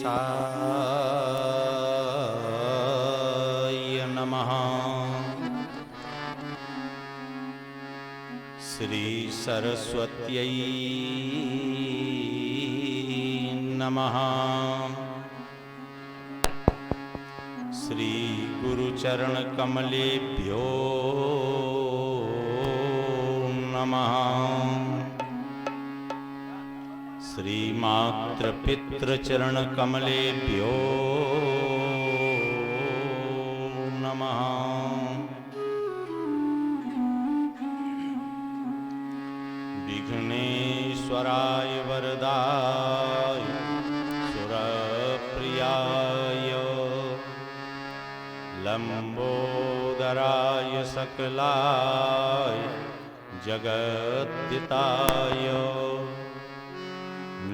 गणेशाय नमः। श्री सरस्वत्यै नमः। श्री गुरुचरण कमलेभ्यो नमः। श्री मातृपितृचरण कमलेभ्यो नमः। विघ्नेश्वराय वरदाय सुरप्रियाय लंबोदराय सकलाय जगद्दिताय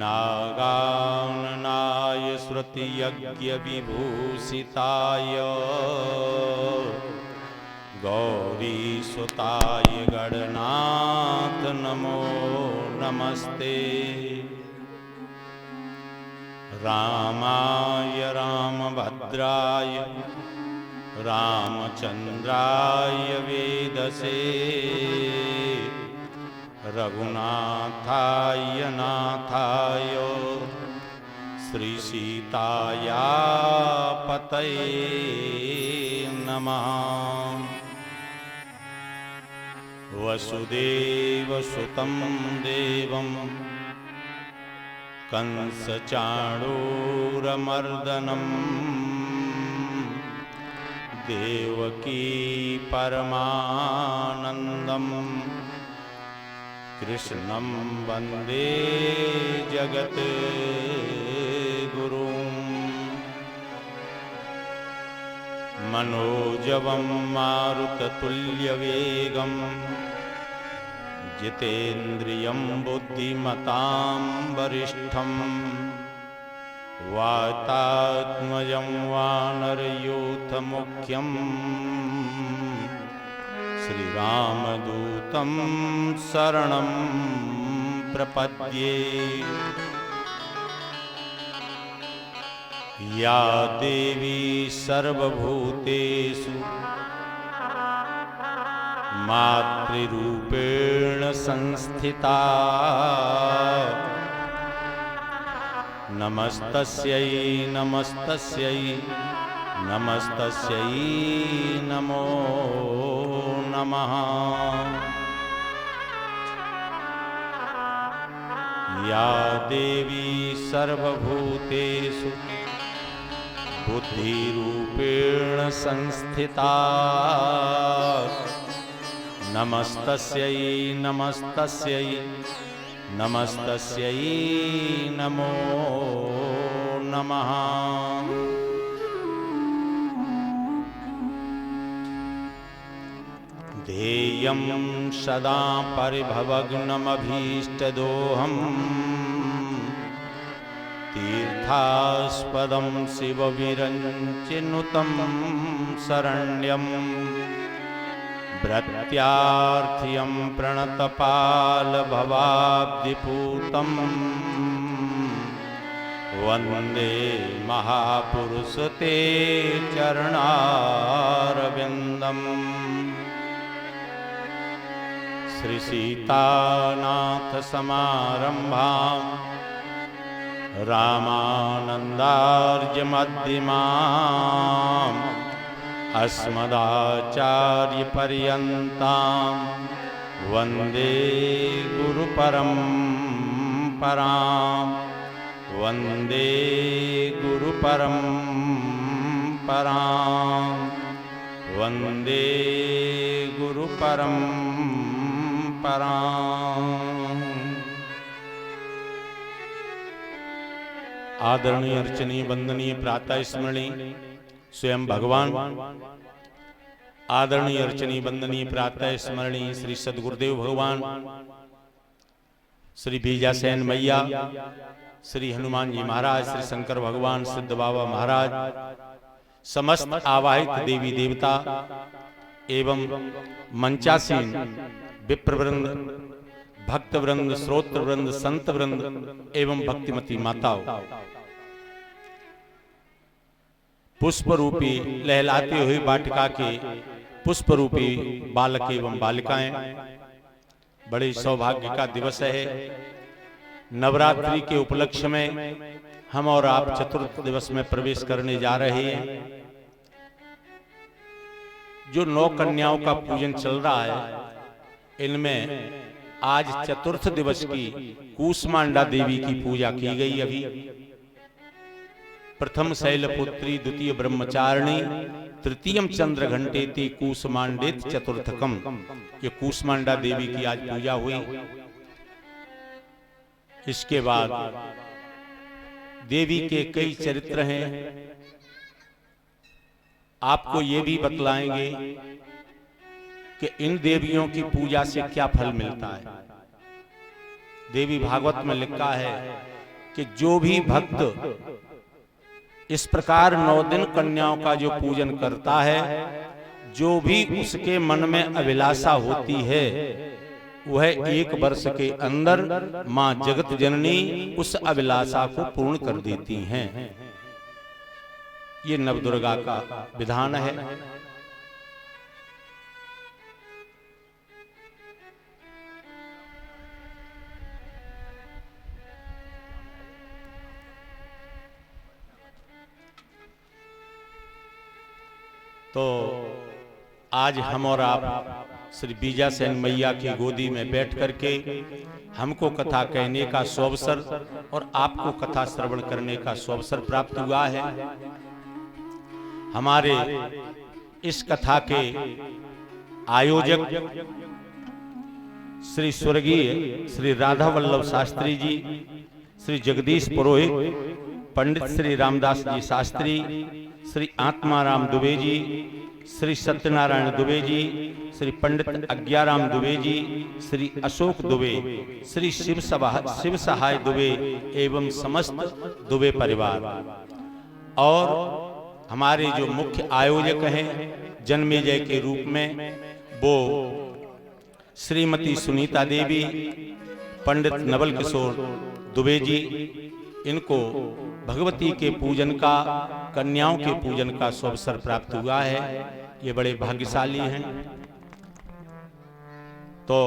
नागाननाय श्रुतियज्ञविभूषिताय गौरीसुताय गणनाथ नमो नमस्ते। रामाय रामभद्राय रामचंद्राय वेदसे रघुनाथाय नाथाय श्री सीताया पतये नमः। वसुदेवसुतं देवं कंसचाणूरमर्दनं देवकी परमानन्दं कृष्णं वन्दे जगद्गुरुं। मनोजवं मारुततुल्यवेगं जितेन्द्रियं बुद्धिमतां वरिष्ठं वातात्मजं वानरयूथमुख्यं श्रीरामदूतं शरणं प्रपद्ये। या देवी सर्वभूतेषु मातृरूपेण संस्थिता नमस्तस्यै नमस्तस्यै नमस्तस्यै नमो नमः। या देवी सर्वभूतेषु बुद्धिरूपेण संस्थिता नमस्तस्यै नमस्तस्यै नमस्तस्यै नमो नमः। ध्येयं सदा परिभवग्नमभीष्टदोहम् तीर्थास्पदं शिवविरञ्चिनुतं शरण्यम् भृत्यार्थियं प्रणतपालभवाब्धिपूतं वन्दे महापुरुष ते चरणारविन्दम्। श्री सीतानाथ समारंभां रामानन्दार्य मध्यमाम् अस्मदाचार्य पर्यन्तां वन्दे गुरुपरम्परां वन्दे गुरुपरम्परां वन्दे गुरुपरम्परां। आदरणीय अर्चनीय वंदनीय प्रातः स्मरणीय स्वयं भगवान आदरणीय अर्चनीय वंदनीय प्रातः स्मरणीय श्री सद्गुरुदेव भगवान श्री बीजासेन मैया श्री हनुमान जी महाराज श्री शंकर भगवान सिद्ध बाबा महाराज समस्त आवाहित देवी देवता एवं मंचासीन विप्रवृंद भक्त वृंद श्रोत्र वृंद संत वृंद एवं भक्तिमती माताओं पुष्प रूपी लहलाती हुई वाटिका के पुष्प रूपी बालक एवं बालिकाएं, बड़े सौभाग्य का दिवस है। नवरात्रि के उपलक्ष्य में हम और आप चतुर्थ दिवस में प्रवेश करने जा रहे हैं। जो 9 कन्याओं का पूजन चल रहा है, इनमें आज चतुर्थ दिवस की कूष्मांडा देवी की पूजा की गई। अभी प्रथम शैलपुत्री, द्वितीय ब्रह्मचारिणी, तृतीयम चंद्र घंटेति कूष्मांडेत चतुर्थकम, ये कूष्मांडा देवी की आज पूजा हुई। इसके बाद देवी के कई चरित्र हैं, आपको ये भी बतलाएंगे कि इन देवियों की पूजा से क्या फल मिलता है। देवी भागवत में लिखा है कि जो भी भक्त इस प्रकार 9 दिन कन्याओं का जो पूजन करता है, जो भी उसके मन में अभिलाषा होती है, वह 1 वर्ष के अंदर मां जगत जननी उस अभिलाषा को पूर्ण कर देती हैं। ये नवदुर्गा का विधान है। तो आज हम और आप श्री बीजासेन मैया की गोदी में बैठ करके हमको कथा कहने का सुअवसर और आपको कथा श्रवण करने का सुअवसर प्राप्त हुआ है। हमारे इस कथा के आयोजक श्री स्वर्गीय श्री राधा वल्लभ शास्त्री जी, श्री जगदीश पुरोहित, पंडित श्री रामदास जी शास्त्री, श्री आत्माराम दुबे जी, श्री सत्यनारायण दुबे जी, श्री पंडित अज्ञाराम दुबे जी, श्री अशोक दुबे, श्री शिव सहाय दुबे एवं समस्त दुबे परिवार, और हमारे जो मुख्य आयोजक हैं जन्मेजय के रूप में, वो श्रीमती सुनीता देवी, पंडित नवल किशोर दुबे जी, इनको भगवती के पूजन का, कन्याओं के पूजन का सुअवसर प्राप्त हुआ है। ये बड़े भाग्यशाली हैं। तो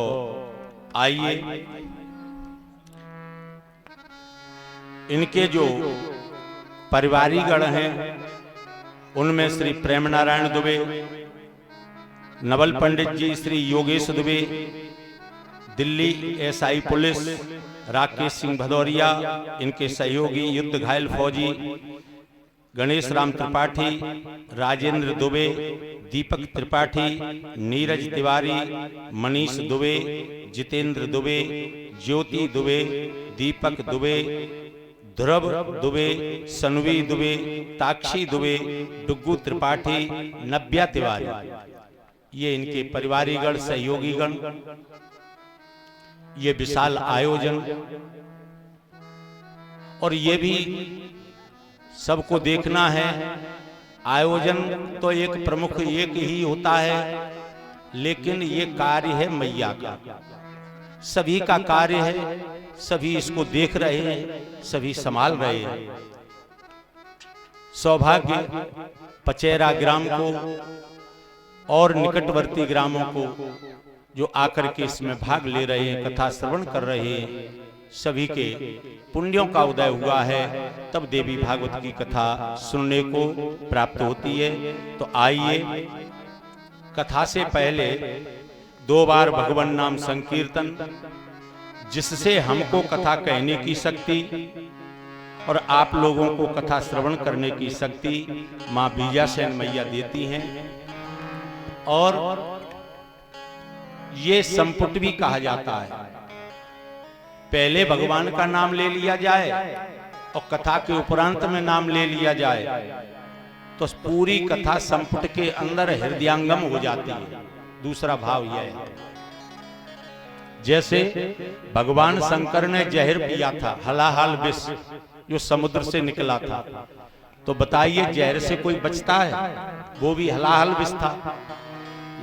आइए इनके जो परिवारीगण हैं, उनमें श्री प्रेम नारायण दुबे, नवल पंडित जी, श्री योगेश दुबे, दिल्ली एसआई पुलिस राकेश सिंह भदौरिया, इनके सहयोगी युद्ध घायल फौजी गणेश राम त्रिपाठी, राजेंद्र दुबे, दीपक त्रिपाठी, नीरज तिवारी, मनीष दुबे, जितेंद्र दुबे, ज्योति दुबे, दीपक दुबे, ध्रुव दुबे, सनवी दुबे, ताक्षी दुबे, डुग्गू त्रिपाठी, नव्या तिवारी, ये इनके परिवारीगण सहयोगीगण। ये विशाल आयोजन, और ये भी सबको देखना है। आयोजन तो एक प्रमुख एक ही होता है, लेकिन ये कार्य है मैया का, सभी का कार्य है, सभी इसको देख रहे हैं, सभी संभाल रहे हैं। सौभाग्य पचेरा ग्राम को और निकटवर्ती ग्रामों को जो आकर के इसमें भाग ले रहे हैं, कथा श्रवण कर रहे हैं, सभी के पुण्यों का उदय हुआ है, तब देवी भागवत की कथा सुनने को प्राप्त होती है। तो आइए, कथा से पहले 2 बार भगवान नाम संकीर्तन, जिससे हमको कथा कहने की शक्ति और आप लोगों को कथा श्रवण करने की शक्ति मां बीजासेन मैया देती हैं। और ये संपुट भी कहा जाता है। पहले भगवान का नाम ले लिया जाए और कथा के उपरांत में नाम ले लिया जाए, तो पूरी कथा संपुट के अंदर हृदयांगम हो जाती है। दूसरा भाव यह है, जैसे भगवान शंकर ने जहर पिया था, हलाहल विष, जो समुद्र से निकला था, तो बताइए जहर से कोई बचता है? वो भी हलाहल विष था।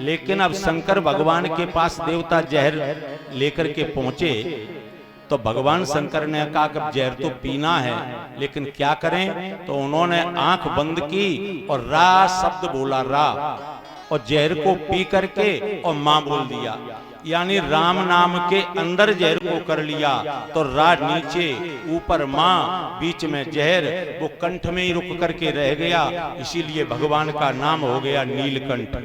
लेकिन अब शंकर भगवान के पास देवता जहर लेकर के पहुंचे, तो भगवान शंकर ने कहा कि जहर तो पीना है, लेकिन क्या करें? तो उन्होंने आंख बंद की और रा शब्द बोला, रा, और जहर को पी करके और मां बोल दिया, यानी राम नाम के अंदर जहर को कर लिया। तो रा नीचे, ऊपर मां, बीच में जहर, वो कंठ में ही रुक करके रह गया, इसीलिए भगवान का नाम हो गया नीलकंठ।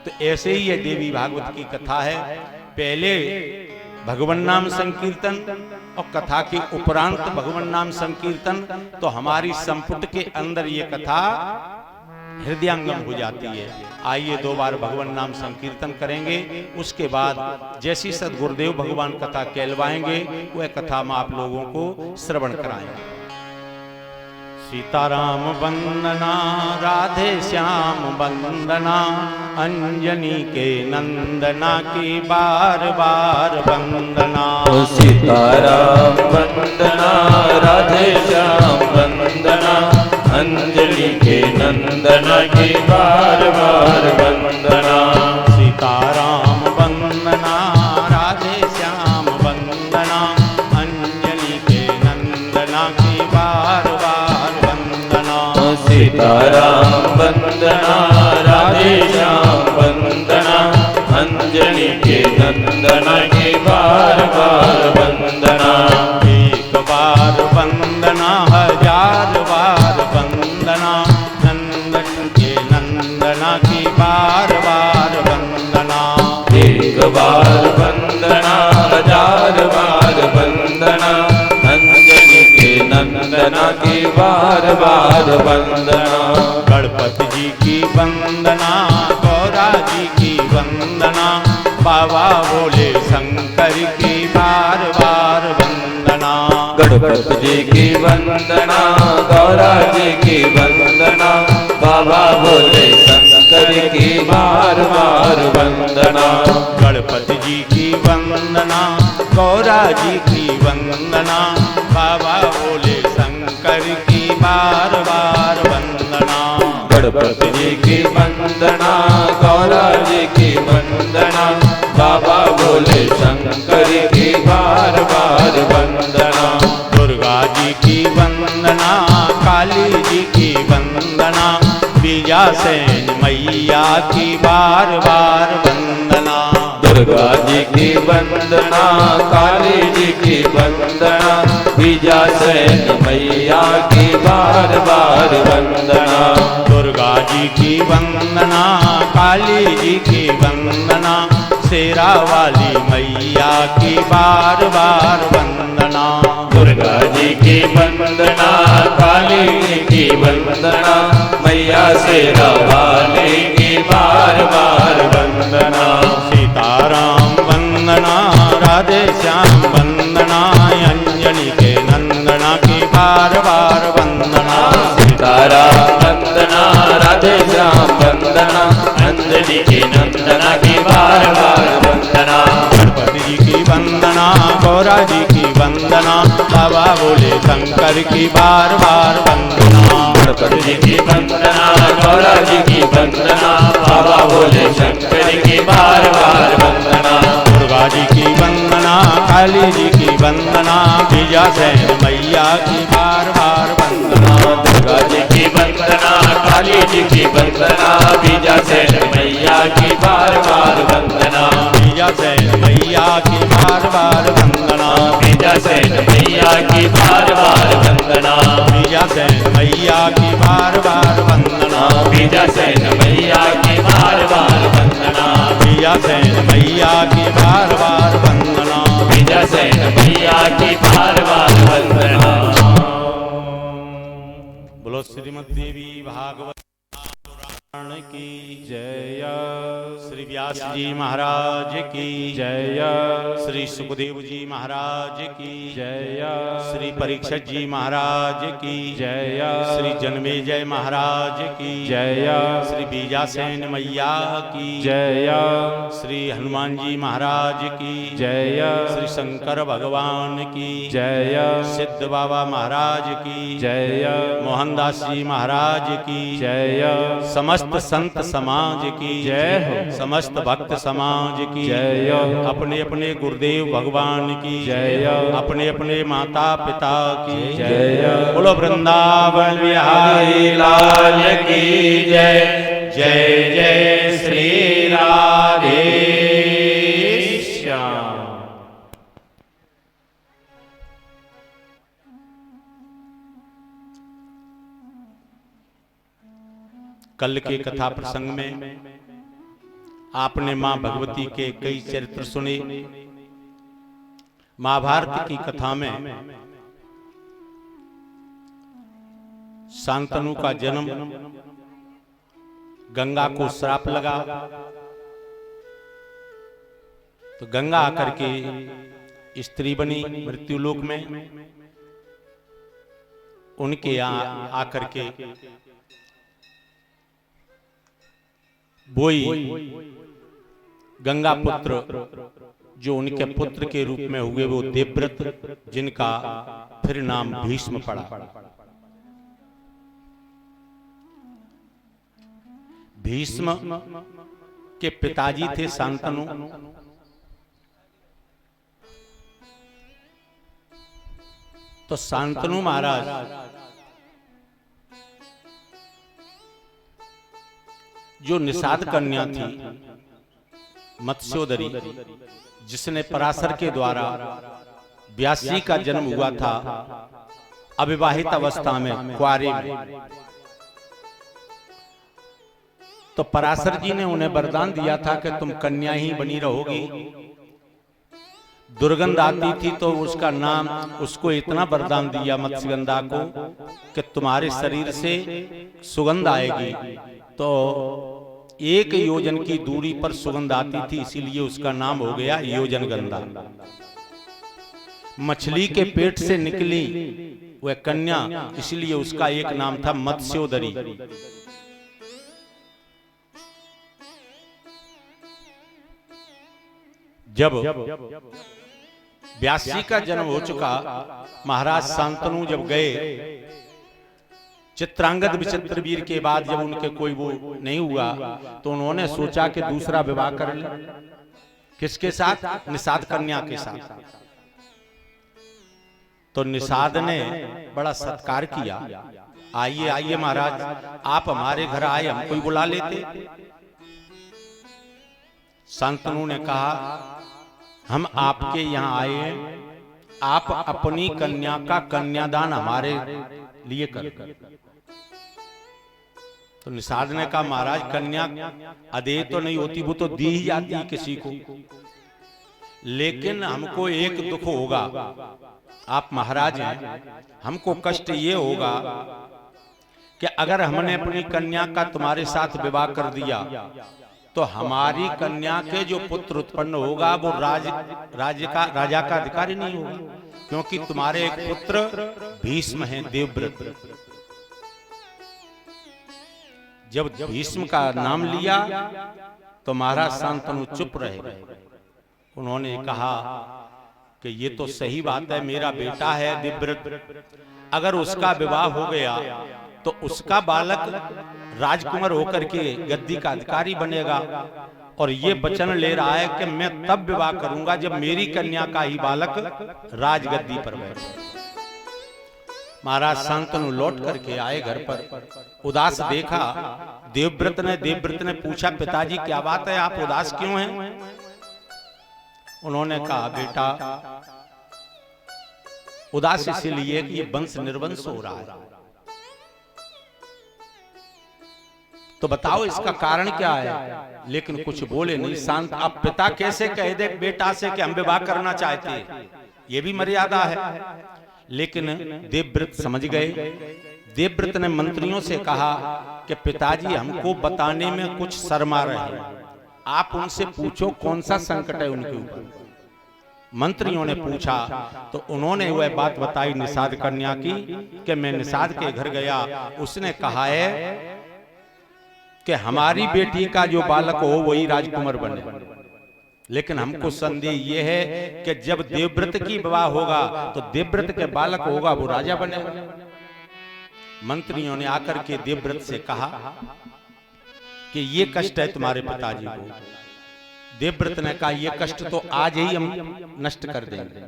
तो ऐसे ही ये देवी भागवत की कथा है। पहले भगवान नाम संकीर्तन और कथा के उपरांत भगवान नाम संकीर्तन, तो हमारी संपुट के अंदर ये कथा हृदयंगम हो जाती है। आइए 2 बार भगवान नाम संकीर्तन करेंगे, उसके बाद जैसी सदगुरुदेव भगवान कथा कहलवाएंगे वह कथा हम आप लोगों को श्रवण कराएंगे। सीताराम वंदना, राधे श्याम वंदना, अंजनी के नंदना की बार बार वंदना। सीताराम वंदना, राधे श्याम वंदना, अंजलि के नंदना की बार बार वंदना। सीताराम वंदना, राधे श्याम वंदना, अंजलि के नंदना की बार बार वंदना। सीताराम वंदना, राधे श्याम वंदना, अंजलि के नंदना की बार बार वंदना। एक बार वंदना, हजार बार वंदना, नंदन के नंदना की बार बार वंदना। एक बार वंदना, हजार बार वंदना, अंजलि के नंदना की बार बार वंदना। गणपति जी की वंदना, गौरा जी की वंदना, बाबा भोले शंकर की बार बार वंदना। गणपति जी की वंदना, गौरा जी की वंदना, बाबा भोले शंकर की बार बार वंदना। गणपति जी की वंदना, गौरा जी की वंदना, बाबा भोले शंकर की बार बार वंदना। गणपति जी की वंदना, गौरा जी की वंदना, बाबा भोले शंकर की बार बार वंदना। दुर्गा जी की वंदना, काली जी की वंदना, बीजासेन मैया की बार बार वंदना। दुर्गा जी की वंदना, काली जी की वंदना, बीजासेन मैया की बार बार वंदना। दुर्गा जी की वंदना, काली जी की वंदना, शेरा वाली मैया की बार बार वंदना। दुर्गा जी की वंदना, काली जी की वंदना, मैया शेरा वाली की बार बार वंदना। सीताराम वंदना, राधे श्याम वंदना, अंजलि के नंदना की बार बार वंदना। सीताराम वंदना, राधे श्याम वंदना, अंजलि के नंदना की बार बार वंदना। गणपति जी की वंदना, गौरा जी की वंदना, बाबा भोले शंकर की बार बार वंदना। गणपति जी की वंदना, गौरा जी की वंदना, बाबा भोले शंकर की बार बार वंदना। दुर्गा जी की वंदना, काली जी की वंदना, बीजासेन मैया की बार बार वंदना। दुर्गा जी की वंदना, काली जी की वंदना, बीजासेन मैया की बार बार वंदना। बीजासेन मैया की बार बार वंदना। बीजासेन मैया की बार बार वंदना। बीजासेन मैया की बार बार वंदना। बीजासेन मैया की बार बार वंदना। बीजासेन मैया की बार बार वंदना। बीजासेन मैया की बार बार वंदना। बोलो श्रीमद् देवी भागवत पुराण की जय। श्री व्यास जी महाराज की जय। श्री सुखदेव जी महाराज की जय। श्री परीक्षित जी महाराज की जय। श्री जन्मेजय महाराज की जय। श्री बीजासेन मैया की जय। श्री हनुमान जी महाराज की जय। श्री शंकर भगवान की जय। सिद्ध बाबा महाराज की जय। मोहनदास जी महाराज की जय। समस्त संत समाज की जय हो। समस्त भक्त समाज की जय। अपने अपने गुरुदेव भगवान की जय। अपने अपने माता पिता की जय। बोलो वृंदावन बिहारी लाल की जय। जय जय श्री राधे श्याम। कल के कथा प्रसंग में आपने मां भगवती के कई चरित्र सुने। महाभारत की कथा में शांतनु का जन्म, गंगा को श्राप लगा तो गंगा आकर के स्त्री बनी मृत्युलोक में। उनके यहां आकर के बोई गंगा पुत्र जो उनके पुत्र के रूप में हुए वो देवव्रत, जिनका फिर नाम भीष्म पड़ा। भीष्म के पिताजी थे शांतनु। तो शांतनु महाराज जो निषाद कन्या थी मत्स्योदरी, जिसने पराशर के द्वारा व्यासी का जन्म हुआ था अविवाहित अवस्था में, कुआरे में। तो पराशर जी ने उन्हें वरदान दिया था कि तुम कन्या ही बनी रहोगी। दुर्गंध आती थी तो उसका नाम, उसको इतना वरदान दिया मत्स्यगंधा को कि तुम्हारे शरीर से सुगंध आएगी। तो 1 योजन की दूरी पर सुगंध आती थी, इसीलिए उसका नाम हो गया योजन गंधा। मछली के पेट से निकली वह कन्या, इसलिए उसका एक नाम था मत्स्योदरी। जब व्यासी का जन्म हो चुका, महाराज शांतनु जब गए चित्रांगद विचित्रवीर के बाद, जब उनके कोई वो नहीं हुआ तो उन्होंने सोचा कि दूसरा विवाह कर ले। किसके साथ? निषाद कन्या के साथ। तो निषाद ने बड़ा सत्कार किया, आइए आइए महाराज, आप हमारे घर आए, हमको ही बुला लेते। शांतनु ने कहा हम आपके यहाँ आए हैं, आप अपनी कन्या का कन्यादान हमारे लिए कर। तो निषाद ने कहा महाराज कन्या अदेय तो नहीं होती, वो तो दी ही जाती है किसी को, लेकिन हमको एक दुख होगा, आप महाराज हैं, हमको कष्ट ये होगा कि अगर हमने अपनी कन्या का तुम्हारे साथ विवाह कर दिया तो हमारी कन्या के जो पुत्र उत्पन्न होगा वो राजा का अधिकारी नहीं होगा, क्योंकि तुम्हारे एक पुत्र भीष्म हैं देवव्रत। जब भीष्म का नाम लिया तो महाराज शांतनु चुप रहे। उन्होंने कहा कि ये तो सही बात है, मेरा बेटा है देवव्रत, अगर उसका विवाह हो गया तो उसका बालक राजकुमार होकर के गद्दी का अधिकारी बनेगा, और ये वचन ले रहा है कि मैं तब विवाह करूंगा जब मेरी कन्या का ही बालक राजगद्दी पर बैठे। महाराज शांतनु लौट करके आए घर पर, उदास देखा देवव्रत ने पूछा पिताजी क्या बात है, आप उदास क्यों हैं? उन्होंने कहा बेटा उदास इसलिए कि ये वंश निर्वंश हो रहा है। तो बताओ इसका कारण क्या है? लेकिन कुछ बोले नहीं, शांत। अब पिता कैसे कह दे बेटा से कि हम विवाह करना चाहते हैं, ये भी मर्यादा है। लेकिन देवव्रत समझ गए। देवव्रत ने मंत्रियों से कहा कि पिताजी हमको बताने में कुछ शर्मा रहे हैं, आप उनसे पूछो कौन सा संकट है उनके ऊपर। मंत्रियों ने पूछा तो उन्होंने वह बात बताई निषाद कन्या की कि मैं निषाद के घर गया, उसने कहा है कि हमारी बेटी का जो बालक हो वही राजकुमार बने, लेकिन हमको संदेह यह है कि जब देवव्रत की विवाह होगा तो देवव्रत के बालक होगा वो राजा बनेगा। मंत्रियों ने आकर के देवव्रत से कहा कि ये कष्ट है तुम्हारे पिताजी को, देवव्रत ने कहा ये कष्ट तो आज ही हम नष्ट कर देंगे।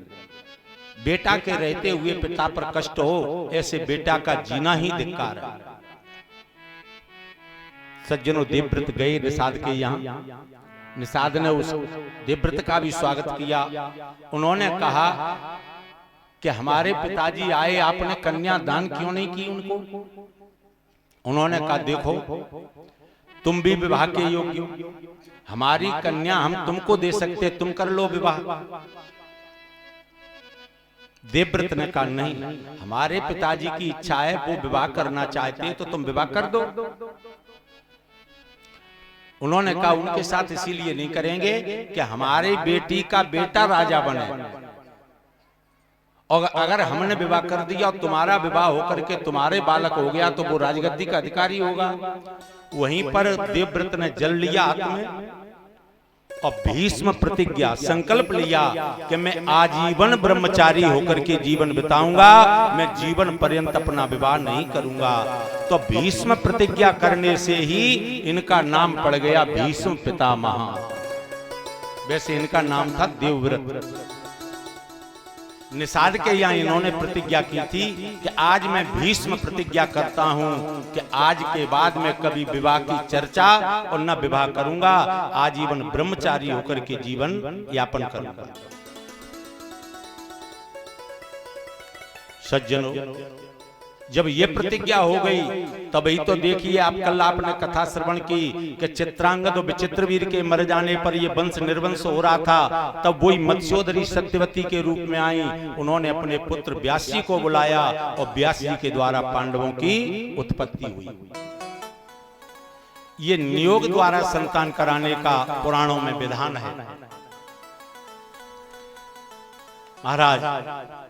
बेटा के रहते हुए पिता पर कष्ट हो, ऐसे बेटा का जीना ही धिक्कार है। सज्जनों, देवव्रत गए निषाद के यहाँ। निषाद ने उस देवव्रत का भी स्वागत किया। उन्होंने कहा कि हमारे पिताजी आए, आपने कन्या दान क्यों नहीं की उनको? उन्होंने कहा देखो, तुम भी विवाह के योग्य हो, हमारी कन्या हम तुमको दे सकते, तुम कर लो विवाह। देवव्रत ने कहा नहीं, हमारे पिताजी की इच्छा है, वो विवाह करना चाहते तो तुम विवाह कर दो। उन्होंने कहा उनके साथ इसीलिए नहीं करेंगे कि हमारी बेटी का बेटा राजा बने, और अगर हमने विवाह कर दिया और तुम्हारा विवाह होकर के तुम्हारे बालक हो गया तो वो राजगद्दी का अधिकारी होगा। वहीं पर देवव्रत ने जल लिया हाथ में और भीष्म प्रतिज्ञा संकल्प लिया कि मैं आजीवन ब्रह्मचारी होकर के जीवन बिताऊंगा, मैं जीवन पर्यंत अपना विवाह नहीं करूंगा। तो भीष्म प्रतिज्ञा करने से ही इनका नाम पड़ गया भीष्म पितामह। वैसे इनका नाम था देवव्रत। निषाद के यहाँ इन्होंने प्रतिज्ञा की थी कि आज मैं भीष्म प्रतिज्ञा करता हूं कि आज के बाद मैं कभी विवाह की चर्चा और न विवाह करूंगा, आजीवन ब्रह्मचारी होकर के जीवन यापन करूंगा। सज्जनों, जब ये प्रतिज्ञा हो गई तभी तो देखिए, आप कल आपने कथा श्रवण की कि चित्रांगद और विचित्रवीर के मर जाने पर ये वंश निर्वंश हो रहा था। तब वही मत्स्योदरी सत्यवती के रूप में आई, उन्होंने अपने पुत्र व्यासी को बुलाया और व्यासी के द्वारा पांडवों की उत्पत्ति हुई। ये नियोग द्वारा संतान कराने का पुराणों में विधान है। महाराज,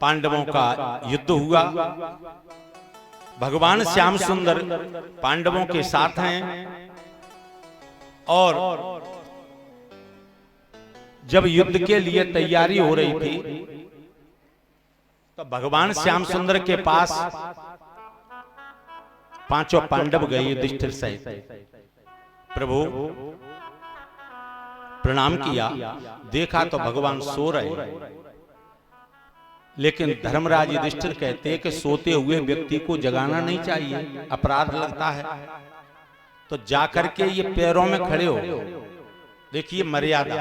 पांडवों का युद्ध हुआ, भगवान श्याम सुंदर पांडवों के साथ हैं, और जब युद्ध के लिए तैयारी हो रही थी तो भगवान श्याम सुंदर के पास पांचों पांडव गए युधिष्ठिर सहित। प्रभु प्रणाम किया, देखा तो भगवान सो रहे। लेकिन धर्मराज युधिष्ठिर कहते हैं कि सोते हुए व्यक्ति को जगाना नहीं चाहिए, अपराध लगता है। तो जाकर के ये पैरों में खड़े हो, देखिए मर्यादा,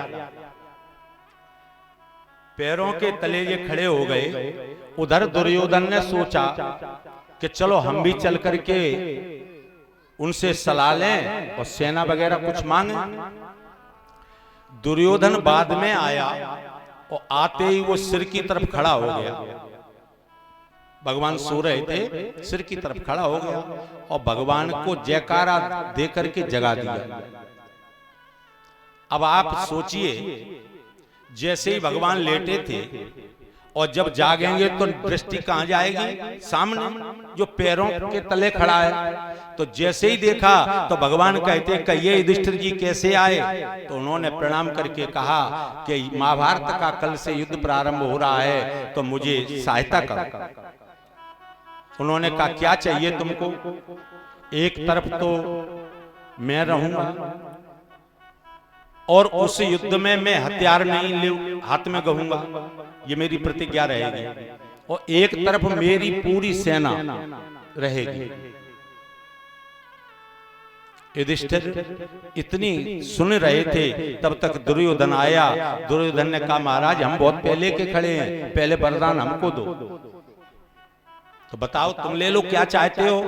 पैरों के तले ये खड़े हो गए। उधर दुर्योधन ने सोचा कि चलो हम भी चल करके उनसे सलाह लें और सेना वगैरह कुछ मांगे। दुर्योधन बाद में आया और आते ही वो सिर की तरफ खड़ा हो गया। भगवान सो रहे थे, सिर की तरफ खड़ा हो गया और भगवान को जयकारा दे करके जगा दिया। अब आप सोचिए, जैसे ही भगवान लेटे थे और जब जागेंगे तो दृष्टि कहां जाएगी? सामने, जो पैरों के तले खड़ा है। तो जैसे ही देखा तो भगवान कहते कहिए युधिष्ठिर जी कैसे आए? तो उन्होंने प्रणाम करके कहा कि महाभारत का कल से युद्ध प्रारंभ हो रहा है, तो मुझे सहायता करो। उन्होंने कहा क्या चाहिए तुमको? एक तरफ तो मैं रहूंगा और उस युद्ध में मैं हथियार नहीं हाथ में कहूंगा, ये मेरी प्रतिज्ञा रहेगी, और एक तरफ मेरी पूरी सेना रहेगी। युधिष्ठिर इतनी सुन रहे थे, तब तक दुर्योधन आया। दुर्योधन ने कहा महाराज हम बहुत पहले के खड़े हैं, पहले वरदान हमको दो। तो बताओ तुम ले लो, क्या चाहते हो?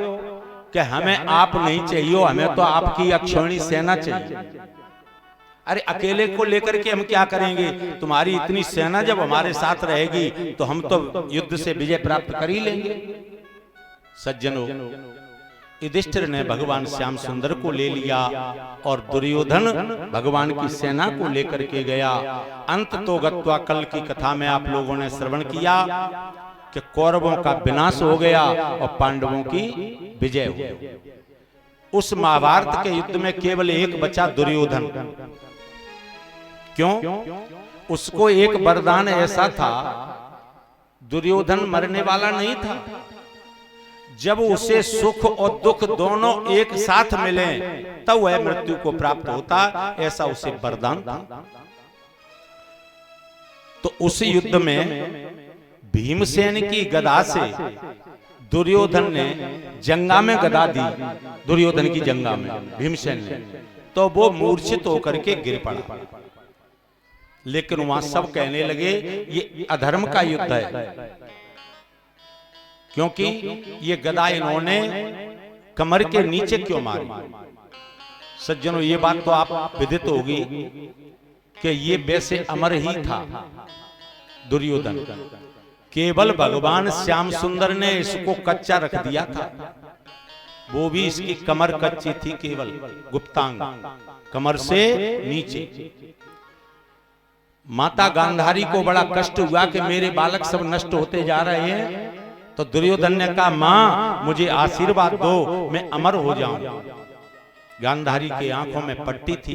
कि हमें आप नहीं चाहिए, हमें तो आपकी अक्षौणी सेना चाहिए। अरे अकेले को लेकर के हम क्या करेंगे? तुम्हारी इतनी सेना जब हमारे साथ रहेगी तो हम तो युद्ध से विजय प्राप्त कर ही लेंगे। सज्जनों, युधिष्ठिर ने भगवान श्याम सुंदर को ले लिया और दुर्योधन भगवान की सेना को लेकर के गया। अंत तो गत्वा, कल की कथा में आप लोगों ने श्रवण किया कि कौरवों का विनाश हो गया और पांडवों की विजय हो गई। उस महाभारत के युद्ध में केवल एक बचा, दुर्योधन। क्यों? उसको एक वरदान ऐसा था, दुर्योधन मरने वाला नहीं था। जब उसे सुख और दुख दोनों एक साथ मिले तब वह मृत्यु को प्राप्त होता, ऐसा उसे वरदान था। तो उस युद्ध में भीमसेन की गदा से दुर्योधन ने जंगा में गदा दी, दुर्योधन की जंगा में भीमसेन ने, तो वो मूर्छित होकर के गिर पड़ा। लेकिन वहां सब कहने लगे ये अधर्म का युद्ध है, क्योंकि ये गदा इन्होंने कमर के नीचे क्यों मारी। सज्जनों, ये बात तो आप विदित होगी कि ये वैसे अमर ही था दुर्योधन, केवल भगवान श्याम सुंदर ने इसको कच्चा रख दिया था। वो भी इसकी कमर कच्ची थी, केवल गुप्तांग, कमर से नीचे। माता गांधारी को बड़ा कष्ट हुआ कि मेरे बालक सब नष्ट होते जा रहे हैं, तो दुर्योधन ने कहा मां मुझे आशीर्वाद दो, मैं अमर हो जाऊं। गांधारी की आंखों में पट्टी थी,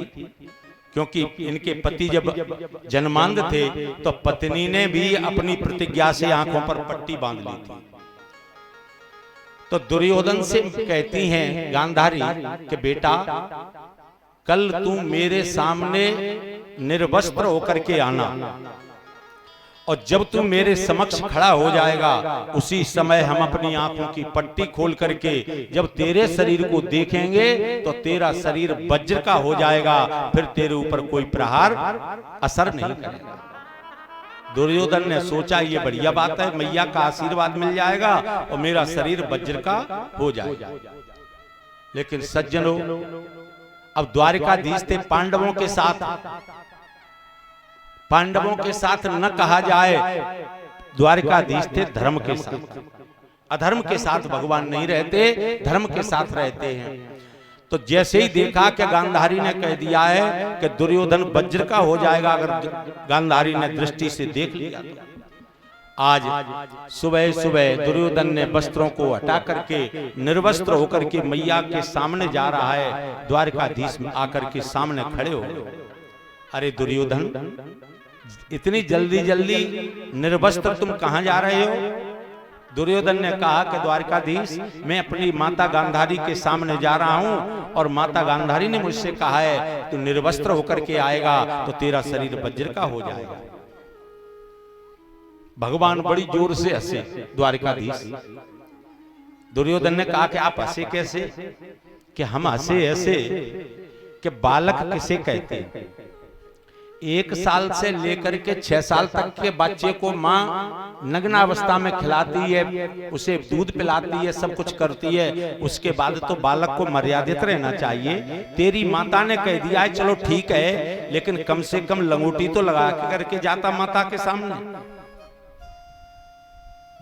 क्योंकि इनके पति जब जन्मांध थे तो पत्नी ने भी अपनी प्रतिज्ञा से आंखों पर पट्टी बांध ली थी। तो दुर्योधन से कहती हैं गांधारी कि बेटा कल तू मेरे सामने निर्वस्त्र होकर के आना, और जब तू मेरे समक्ष खड़ा हो जाएगा उसी समय हम अपनी आंखों की पट्टी खोल करके जब तेरे शरीर को देखेंगे तो तेरा शरीर वज्र का हो जाएगा, फिर तेरे ऊपर कोई प्रहार असर नहीं करेगा। दुर्योधन ने सोचा ये बढ़िया बात है, मैया का आशीर्वाद मिल जाएगा और मेरा शरीर वज्र का हो जाएगा। लेकिन सज्जनों, अब द्वारिकाधीश थे पांडवों के साथ, पांडवों के साथ न कहा जाए, द्वारिकाधीश थे धर्म के साथ। अधर्म के साथ भगवान नहीं रहते, धर्म के साथ रहते हैं। तो जैसे ही देखा कि गांधारी ने कह दिया है कि दुर्योधन वज्र का हो जाएगा, अगर गांधारी ने दृष्टि से देख लिया तो आज सुबह सुबह दुर्योधन ने वस्त्रों को हटा करके निर्वस्त्र होकर के मैया के सामने जा रहा है, द्वारिकाधीश में आकर के सामने खड़े हो। अरे दुर्योधन, इतनी जल्दी जल्दी निर्वस्त्र तुम कहां जा रहे हो? दुर्योधन ने कहा कि द्वारिकाधीश मैं अपनी माता गांधारी के सामने जा रहा हूं, और माता गांधारी ने मुझसे कहा है तू निर्वस्त्र होकर के आएगा तो तेरा शरीर वज्र का हो जाएगा। भगवान बड़ी जोर से हंसे द्वारिकाधीश। दुर्योधन ने कहा कि आप हंसे कैसे? कि हम हंसे ऐसे कि बालक किसे कहते हैं? 1 साल से लेकर के 6 साल तक के बच्चे को माँ नग्नावस्था में खिलाती है, उसे दूध पिलाती है, सब कुछ करती है, उसके बाद तो बालक को मर्यादित रहना चाहिए। तेरी माता ने कह दिया है चलो ठीक है, लेकिन कम से कम लंगोटी तो लगा करके जाता माता के सामने।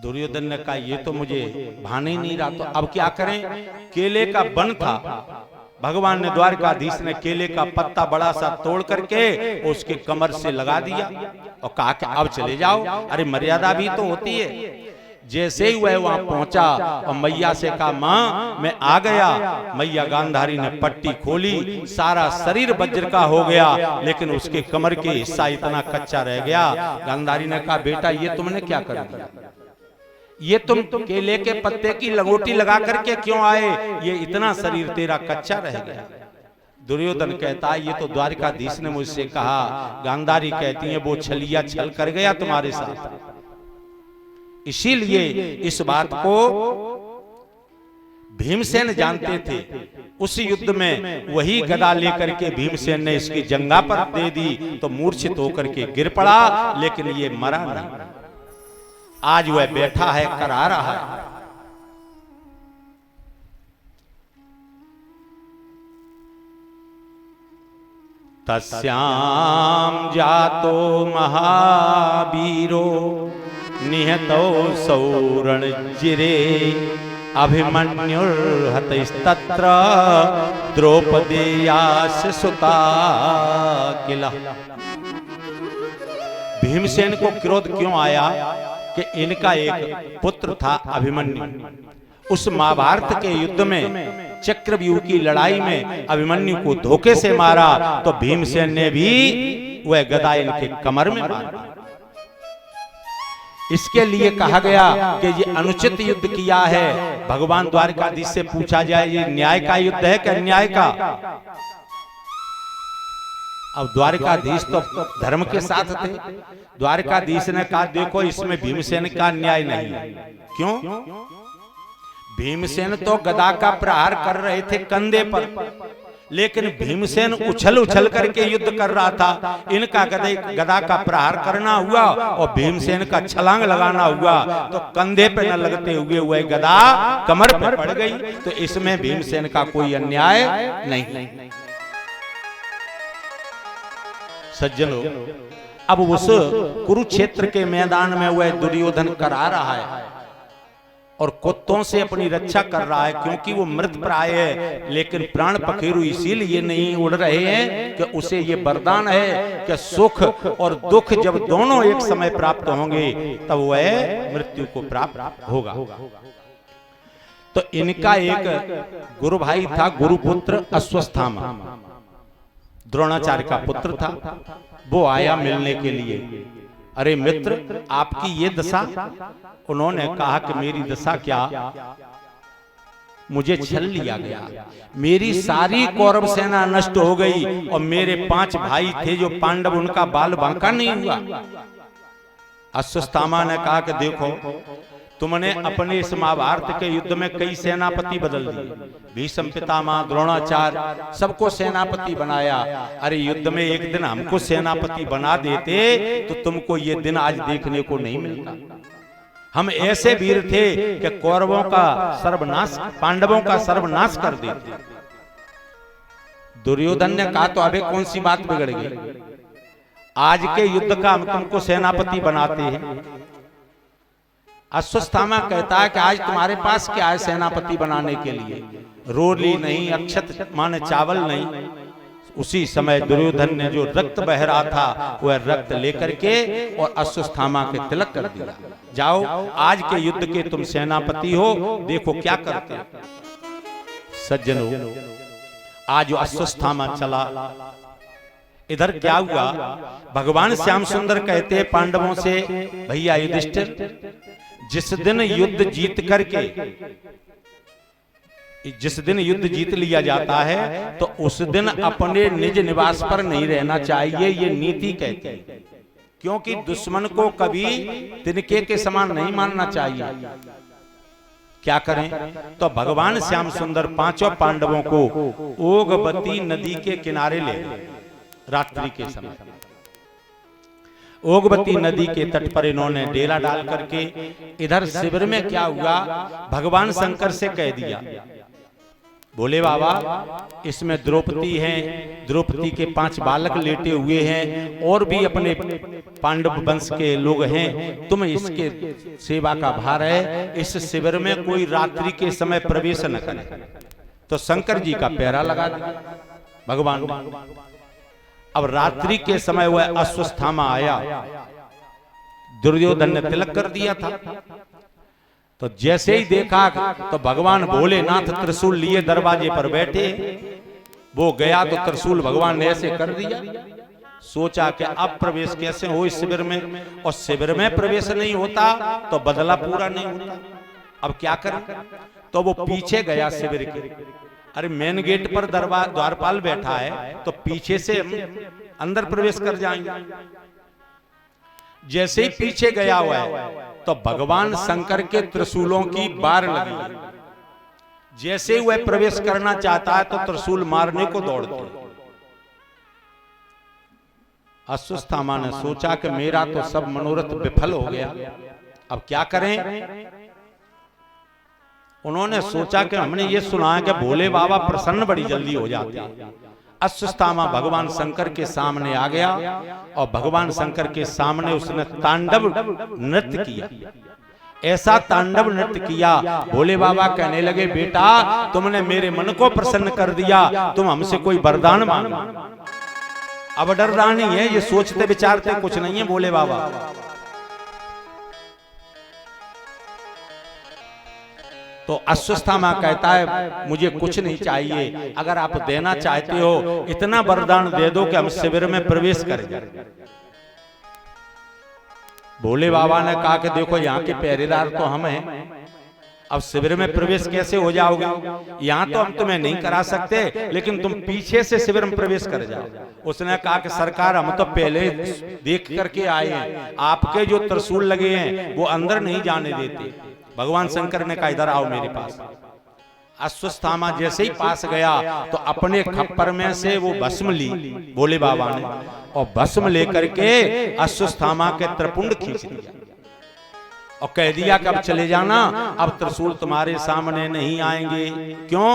दुर्योधन ने कहा ये तो मुझे भान ही नहीं रहा, तो अब क्या करें? केले का वन था, भगवान ने द्वारिकाधीश ने केले का पत्ता बड़ा सा तोड़ करके उसके कमर से लगा दिया और कहा कि अब चले जाओ। अरे मर्यादा भी तो होती है। जैसे ही वह वहां पहुंचा और मैया से कहा मां मैं आ गया, मैया गांधारी ने पट्टी खोली, सारा शरीर वज्र का हो गया, लेकिन उसके कमर के हिस्सा इतना कच्चा रह गया। गांधारी ने कहा बेटा ये तुमने क्या कर दिया? ये तुम केले के पत्ते की लंगोटी लगा करके क्यों आए? ये इतना शरीर तेरा कच्चा रह गया। दुर्योधन कहता है ये तो द्वारिकाधीश ने मुझसे कहा। गांधारी कहती है वो छलिया छल कर गया तुम्हारे साथ, इसीलिए इस बात को भीमसेन जानते थे। उस युद्ध में वही गदा लेकर के भीमसेन ने इसकी जंगा पर दे दी तो मूर्छित होकर के गिर पड़ा, लेकिन ये मरा नहीं। आज वह बैठा है, करा रहा है। तस्याम जातो महावीरो निहतो सौरणजिरे अभिमन्युर्हतस्तत्र द्रौपदेयास सुता किला। भीमसेन को क्रोध क्यों आया कि इनका एक पुत्र था अभिमन्यु। उस महाभारत के युद्ध में चक्रव्यूह की लड़ाई में अभिमन्यु को धोखे से मारा, तो भीमसेन ने भी वह गदा इनके कमर में मारा। इसके लिए कहा गया कि ये अनुचित युद्ध किया है। भगवान द्वारकाधीश से पूछा जाए ये न्याय का युद्ध है कि अन्याय का? अब द्वारकाधीश तो धर्म के साथ थे। द्वारकाधीश ने कहा देखो इसमें भीमसेन का अन्याय नहीं है। क्यों? भीमसेन तो गदा का प्रहार कर रहे थे कंधे पर, लेकिन भीमसेन उछल उछल करके युद्ध कर रहा था। इनका गदा का प्रहार करना हुआ और भीमसेन का छलांग लगाना हुआ, तो कंधे पे न लगते हुए गदा कमर पर पड़ गई। तो इसमें भीमसेन का कोई अन्याय नहीं। सज्जनों, अब उस कुरुक्षेत्र के मैदान में वह दुर्योधन करा रहा है और कुत्तों से अपनी रक्षा कर रहा है, क्योंकि वो मृत प्राय है। लेकिन प्राण पखेरु इसीलिए नहीं उड़ रहे हैं कि उसे ये वरदान है कि सुख और दुख जब दोनों एक समय प्राप्त होंगे तब वह मृत्यु को प्राप्त होगा। तो इनका एक गुरु भाई था, गुरुपुत्र अश्वस्थामा, द्रोणाचार्य का पुत्र था। वो आया मिलने के लिए। अरे मित्र, आपकी ये दशा? उन्होंने कहा कि मेरी दशा क्या, मुझे छल लिया गया, मेरी सारी कौरव सेना नष्ट हो गई और मेरे 5 भाई थे जो पांडव, उनका बाल बांका नहीं हुआ। अश्वस्थामा ने कहा कि देखो तुमने अपने इस महाभारत के युद्ध में कई सेनापति बदल दिए, भीष्म पितामह, द्रोणाचार्य, सबको सेनापति बनाया। अरे युद्ध में एक दिन हमको सेनापति बना देते तो तुमको ये दिन आज देखने को नहीं मिलता। हम ऐसे वीर थे कि कौरवों का सर्वनाश, पांडवों का सर्वनाश कर देते। दुर्योधन ने कहा तो अबे कौन सी बात बिगड़ गई, आज के युद्ध का हम तुमको सेनापति बनाते हैं। अश्वस्थामा कहता है कि आज तुम्हारे पास क्या है सेनापति बनाने के लिए? रोली नहीं, अक्षत माने चावल नहीं। उसी समय दुर्योधन ने जो रक्त बह रहा था वह रक्त लेकर के और अश्वस्थामा के तिलक कर दिया। जाओ आज के युद्ध के तुम सेनापति हो, देखो क्या करते हो। सज्जनों, आज अश्वस्थामा चला। इधर क्या हुआ, भगवान श्याम सुंदर कहते हैं पांडवों से, भैया युधिष्ठिर, जिस दिन युद्ध जीत करके, जिस दिन युद्ध जीत लिया जाता है तो उस दिन अपने निज निवास पर नहीं रहना चाहिए, ये नीति कहती है। क्योंकि दुश्मन को कभी तिनके के समान नहीं मानना चाहिए। क्या करें? तो भगवान श्याम सुंदर 5 पांडवों को ओगवती नदी के किनारे ले गए। रात्रि के समय ओगवती नदी के तट पर इन्होंने डेरा डाल करके, इधर शिविर में क्या हुआ, भगवान शंकर से कह दिया, बोले बाबा इसमें द्रौपदी हैं, द्रौपदी के 5 बालक लेटे हुए हैं और भी अपने पांडव वंश के लोग हैं, तुम इसके सेवा का भार है, इस शिविर में कोई रात्रि के समय प्रवेश न करे। तो शंकर जी का पहरा लगा दिया भगवान ने। अब रात्रि के समय वह अश्वस्थामा आया, दुर्योधन ने तिलक कर दिया था। तो जैसे ही देखा तो भगवान भोलेनाथ त्रिशूल लिए दरवाजे पर बैठे। वो गया तो त्रिशूल भगवान ने ऐसे कर दिया। सोचा कि अब प्रवेश कैसे हो इस शिविर में, और शिविर में प्रवेश नहीं होता तो बदला पूरा नहीं होता। अब क्या करें? तो वो पीछे गया शिविर के। अरे मेन गेट पर द्वारपाल बैठा है तो पीछे से अंदर प्रवेश कर जाएंगे। जैसे ही पीछे गया हुआ है तो भगवान शंकर के त्रिशूलों की बार लगी। जैसे ही वह प्रवेश करना चाहता है तो त्रिशूल मारने को दौड़ते। अश्वस्थामा ने सोचा कि मेरा तो सब मनोरथ विफल हो गया, अब क्या करें? उन्होंने सोचा कि हमने ये सुना है कि भोले बाबा प्रसन्न बड़ी जल्दी हो जाते हैं। अश्वस्थामा भगवान शंकर के सामने आ गया और भगवान शंकर के सामने उसने तांडव नृत्य किया। ऐसा तांडव नृत्य किया, भोले बाबा कहने लगे, बेटा तुमने मेरे मन को प्रसन्न कर दिया, तुम हमसे कोई वरदान मांगो। अब डर रहा नहीं है, ये सोचते विचारते कुछ नहीं है भोले बाबा। तो अश्वस्थामा कहता है मुझे कुछ नहीं चाहिए, अगर आप देना चाहते हो इतना वरदान दे दो कि हम शिविर में प्रवेश कर जाए। भोले बाबा ने कहा कि देखो यहाँ के पहरेदार तो हम हैं, अब शिविर में प्रवेश कैसे हो जाओगे? यहाँ तो हम तुम्हें नहीं करा सकते, लेकिन तुम पीछे से शिविर में प्रवेश कर जाओ। उसने कहा कि सरकार हम तो पहले देख करके आए हैं, आपके जो त्रिशूल लगे हैं वो अंदर नहीं जाने देते। भगवान शंकर ने कहा इधर आओ मेरे पास। अश्वत्थामा जैसे ही पास गया तो अपने खप्पर में से वो भस्म ली भोले बाबा ने, और भस्म लेकर के अश्वत्थामा के त्रिपुंड खींच दिया और कह दिया कि अब चले जाना, अब त्रिशूल तुम्हारे सामने नहीं आएंगे। क्यों?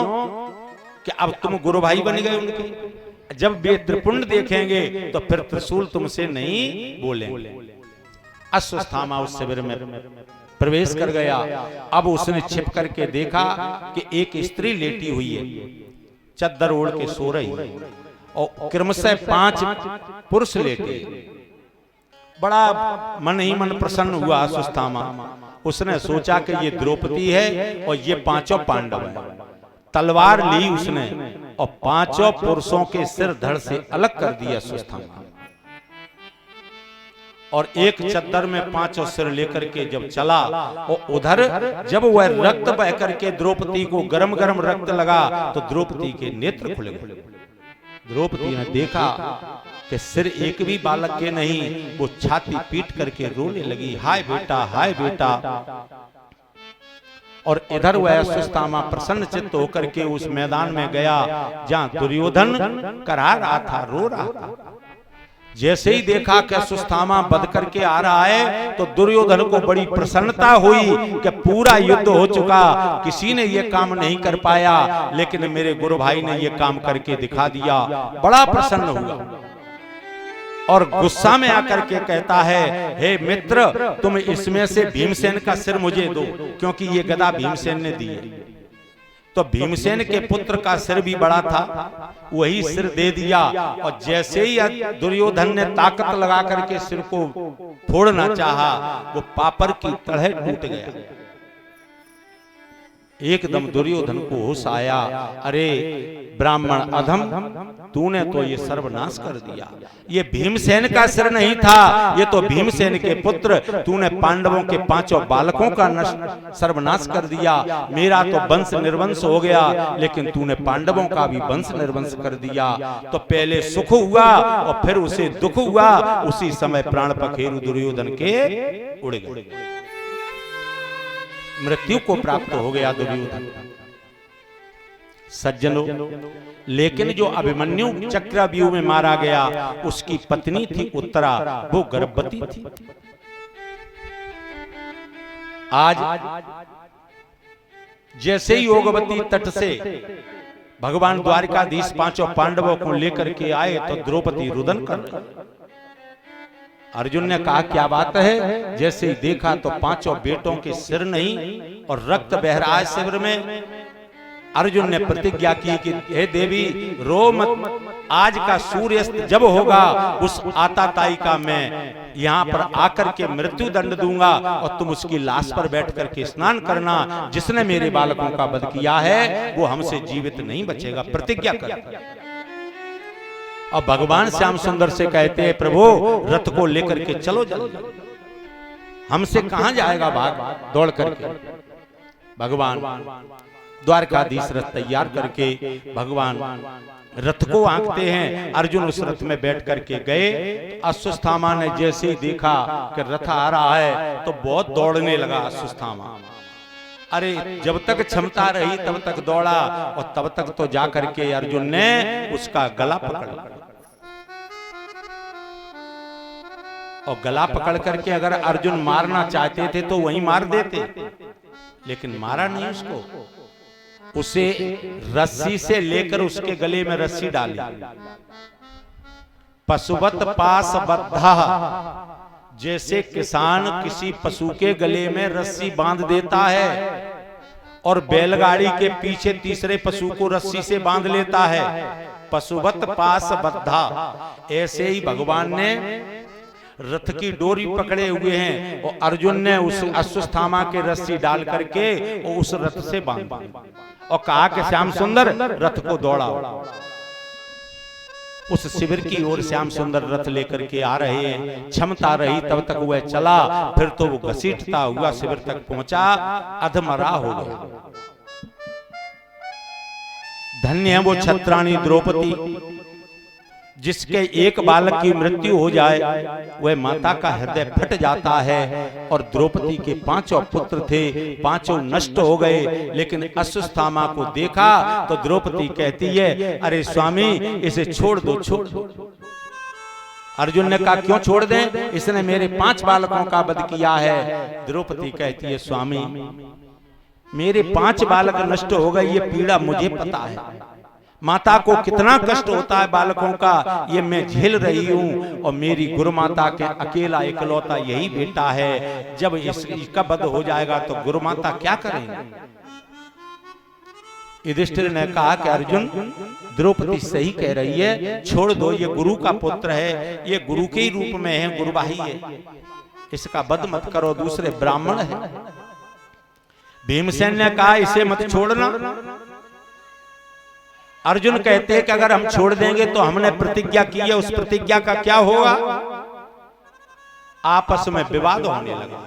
कि अब तुम गुरु भाई बन गए उनके, जब वे त्रिपुंड देखेंगे तो फिर त्रिशूल तुमसे नहीं बोलेंगे। अश्वत्थामा उस शिविर में प्रवेश कर गया। अब उसने छिप करके देखा कि एक स्त्री लेटी हुई है, चद्दर ओढ़ के सो रही है, और क्रमशः 5 पुरुष लेटे। बड़ा मन ही मन प्रसन्न हुआ अश्वत्थामा। उसने सोचा कि ये द्रौपदी है और ये 5 पांडव हैं। तलवार ली उसने और 5 पुरुषों के सिर धड़ से अलग कर दिया अश्वत्थामा, और एक चद्दर में 5 सिर लेकर के जब चला, और उधर जब वह रक्त बह करके द्रौपदी को गरम गरम रक्त लगा तो द्रौपदी के नेत्र खुल गए। द्रौपदी ने देखा कि सिर एक भी बालक के नहीं, वो छाती पीट करके रोने लगी, हाय बेटा हाय बेटा। और इधर वह अश्वत्थामा प्रसन्न चित्त होकर के उस मैदान में गया जहां दुर्योधन करा रहा था, रो रहा था। जैसे ही देखा कि अश्वत्थामा बध करके आ रहा है तो दुर्योधन को बड़ी प्रसन्नता हुई कि पूरा युद्ध हो चुका, किसी ने यह काम नहीं कर पाया, लेकिन मेरे गुरु भाई ने यह काम करके दिखा दिया। बड़ा प्रसन्न हुआ और गुस्सा में आकर के कहता है, हे मित्र, तुम इसमें से भीमसेन का सिर मुझे दो, क्योंकि ये गदा भीमसेन ने दी है। तो भीमसेन के पुत्र का सिर भी बड़ा था, वही सिर दे दिया। और जैसे ही दुर्योधन ने ताकत लगा करके सिर को फोड़ना चाहा, वो पापर की तरह टूट गया। एकदम दुर्योधन को होश आया, अरे ब्राह्मण अधम, तूने तो ये सर्वनाश कर दिया। ये भीमसेन का सिर नहीं था, ये तो भीमसेन के पुत्र, तूने पांडवों के 5 बालकों का सर्वनाश कर दिया। मेरा तो वंश निर्वंश हो गया, लेकिन तूने पांडवों का भी वंश निर्वंश कर दिया। तो पहले सुख हुआ और फिर उसे दुख हुआ। उसी समय प्राण पखेरु दुर्योधन के उड़ गए, मृत्यु को प्राप्त हो गया दुर्योधन। सज्जनों, लेकिन जो अभिमन्यु चक्रव्यूह में मारा गया, उसकी पत्नी थी उत्तरा, वो गर्भवती थी। आज जैसे ही योगवती तट से भगवान द्वारिकाधीश 5 पांडवों को लेकर के आए तो द्रौपदी रुदन कर रही। अर्जुन ने कहा क्या बात है? जैसे ही देखा तो 5 बेटों के सिर नहीं और रक्त बह रहा है शिविर में। अर्जुन ने प्रतिज्ञा की कि हे देवी, रो मत, आज का सूर्यास्त जब होगा उस आताताई का मैं यहाँ पर आकर के मृत्यु दंड दूंगा और तुम उसकी लाश पर बैठ करके स्नान करना। जिसने मेरे बालकों का वध किया है वो हमसे जीवित नहीं बचेगा, प्रतिज्ञा कर। और भगवान श्याम सुंदर से कहते हैं, प्रभु रथ को लेकर के चलो जल्दी, हमसे कहां जाएगा भाग दौड़ करके। भगवान द्वारकाधीश रथ तैयार करके भगवान रथ को आंकते हैं। अर्जुन उस रथ में बैठ करके गए। अश्वत्थामा ने जैसे ही देखा कि रथ आ रहा है तो बहुत दौड़ने लगा अश्वत्थामा। अरे जब तक क्षमता रही तब तक दौड़ा और तब तक तो जाकर के अर्जुन ने उसका गला पकड़ लिया। और गला पकड़ करके अगर अर्जुन मारना चाहते थे तो वहीं मार देते, लेकिन मारा नहीं उसको। उसे रस्सी से लेकर उसके गले में रस्सी डाली। पशुवत पास बद्धा, जैसे किसान किसी पशु के गले में रस्सी बांध देता है और बैलगाड़ी के पीछे तीसरे पशु को रस्सी से बांध लेता है, पशुवत पास बद्धा, ऐसे ही भगवान ने रथ की डोरी पकड़े हुए हैं और अर्जुन ने उस अश्वत्थामा के रस्सी डाल करके उस रथ से बांधा और कहा कि श्याम सुंदर रथ को दौड़ाओ। उस शिविर की ओर श्याम सुंदर रथ लेकर के आ रहे हैं। क्षमता रही तब तक वह चला, फिर तो वो घसीटता हुआ शिविर तक पहुंचा, अधमरा हो गया। धन्य है वो छत्राणी द्रौपदी, जिसके एक बालक की मृत्यु हो जाए वह माता का हृदय फट जाता है। और द्रौपदी के 5 पुत्र थे, 5 नष्ट हो गए। लेकिन अश्वत्थामा को देखा तो द्रौपदी कहती है, अरे स्वामी इसे छोड़ दो, छोड़ दो। अर्जुन ने कहा क्यों छोड़ दें, इसने मेरे 5 बालकों का वध किया है। द्रौपदी कहती है, स्वामी मेरे 5 बालक नष्ट हो गए, ये पीड़ा मुझे पता है। माता को कितना कष्ट होता है बालकों का, ये मैं झेल रही हूं। और मेरी गुरु माता के अकेला इकलौता यही बेटा है। जब इसका वध हो जाएगा तो गुरु माता क्या करेंगे। युधिष्ठिर ने कहा कि अर्जुन द्रौपदी सही कह रही है, छोड़ दो, ये गुरु का पुत्र है, ये गुरु के ही रूप में है, गुरुभाई है, इसका वध मत करो, दूसरे ब्राह्मण है। भीमसेन ने कहा इसे मत छोड़ना। अर्जुन कहते हैं कि अगर हम छोड़ देंगे तो हमने प्रतिज्ञा की है, उस प्रतिज्ञा का क्या होगा। आपस में विवाद होने लगा।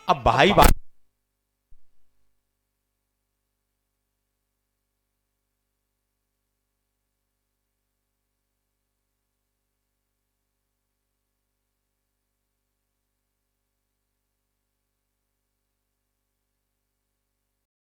अब भाई